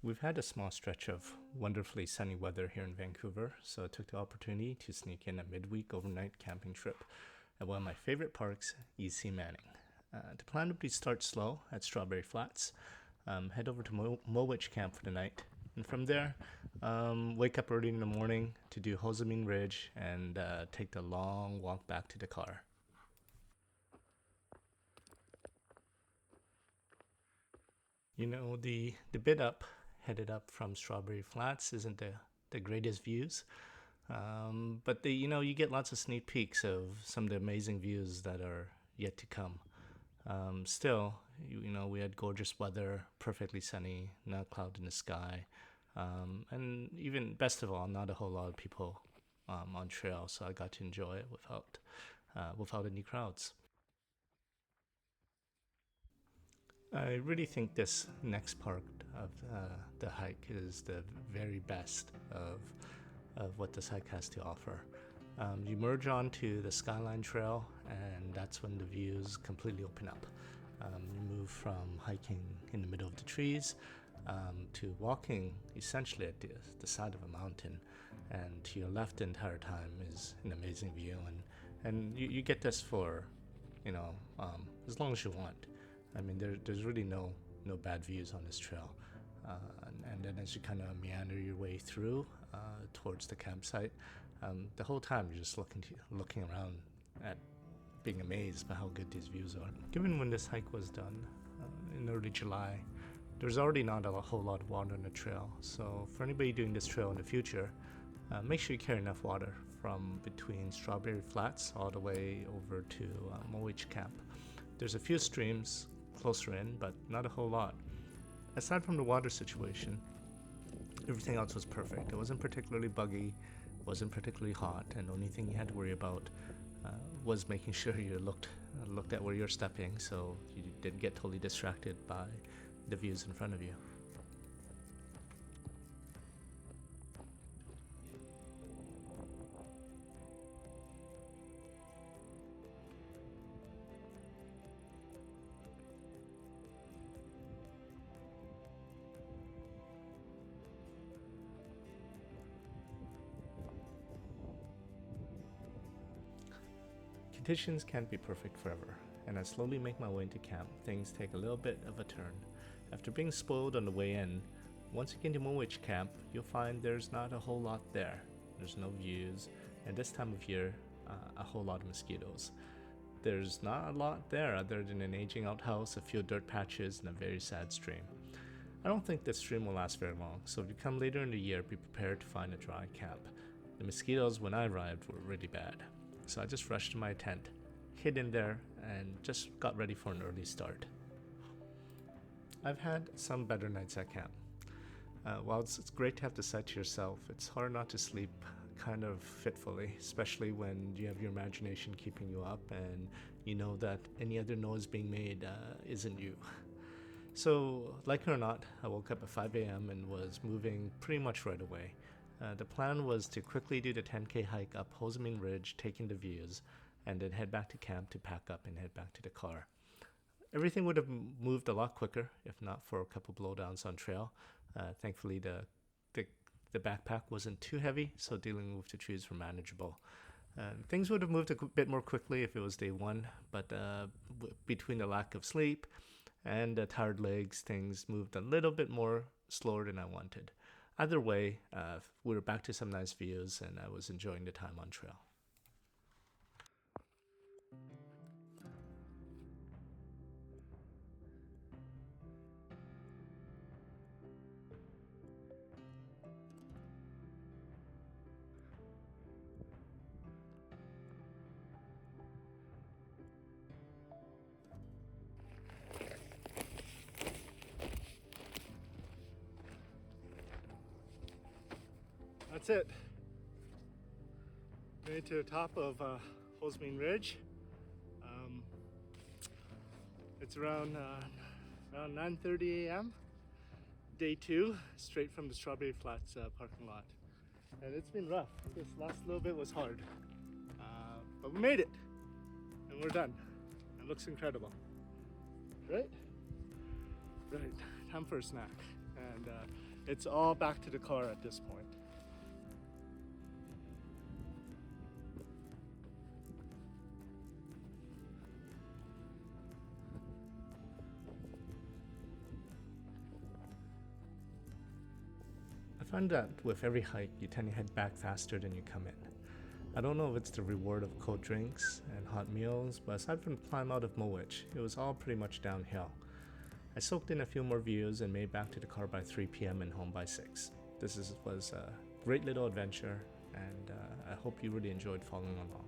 We've had a small stretch of wonderfully sunny weather here in Vancouver, so I took the opportunity to sneak in a midweek overnight camping trip at one of my favorite parks, EC Manning. The plan would be start slow at Strawberry Flats, head over to Mowich Camp for the night, and from there, wake up early in the morning to do Hozameen Ridge and take the long walk back to the car. You know, the bit up, headed up from Strawberry Flats, isn't the greatest views. But you get lots of sneak peeks of some of the amazing views that are yet to come. Still, we had gorgeous weather, perfectly sunny, not a cloud in the sky, and even best of all, not a whole lot of people on trail, so I got to enjoy it without any crowds. I really think this next part of the hike is the very best of what this hike has to offer. You merge onto the Skyline Trail, and that's when the views completely open up. You move from hiking in the middle of the trees to walking essentially at the side of a mountain, and to your left the entire time is an amazing view, and you get this for as long as you want. I mean, there's really no bad views on this trail. And then as you kind of meander your way through towards the campsite, the whole time you're just looking around at being amazed by how good these views are. Given when this hike was done in early July, there's already not a whole lot of water on the trail. So for anybody doing this trail in the future, make sure you carry enough water from between Strawberry Flats all the way over to Mowich Camp. There's a few streams closer in, but not a whole lot. Aside from the water situation, everything else was perfect. It wasn't particularly buggy, wasn't particularly hot, and the only thing you had to worry about was making sure you looked at where you're stepping, so you didn't get totally distracted by the views in front of you. Conditions can't be perfect forever, and as I slowly make my way into camp, things take a little bit of a turn. After being spoiled on the way in, once you get into Mowich Camp, you'll find there's not a whole lot there. There's no views, and this time of year, a whole lot of mosquitoes. There's not a lot there other than an aging outhouse, a few dirt patches, and a very sad stream. I don't think this stream will last very long, so if you come later in the year, be prepared to find a dry camp. The mosquitoes when I arrived were really bad. So I just rushed to my tent, hid in there, and just got ready for an early start. I've had some better nights at camp. While it's great to have the site to yourself, it's hard not to sleep kind of fitfully, especially when you have your imagination keeping you up and you know that any other noise being made isn't you. So, like it or not, I woke up at 5 a.m. and was moving pretty much right away. The plan was to quickly do the 10K hike up Hozameen Ridge, taking the views, and then head back to camp to pack up and head back to the car. Everything would have moved a lot quicker if not for a couple blowdowns on trail. Thankfully, the backpack wasn't too heavy, so dealing with the trees were manageable. Things would have moved a bit more quickly if it was day one, but between the lack of sleep and the tired legs, things moved a little bit more slower than I wanted. Either way, we were back to some nice views, and I was enjoying the time on trail. That's it. Made to the top of Hozameen Ridge. It's around 9:30 a.m. Day 2, straight from the Strawberry Flats parking lot. And it's been rough. This last little bit was hard. But we made it. And we're done. It looks incredible. Right? Right. Time for a snack. And It's all back to the car at this point. I find that with every hike, you tend to head back faster than you come in. I don't know if it's the reward of cold drinks and hot meals, but aside from the climb out of Mowich, it was all pretty much downhill. I soaked in a few more views and made back to the car by 3 p.m. and home by 6. This was a great little adventure, and I hope you really enjoyed following along.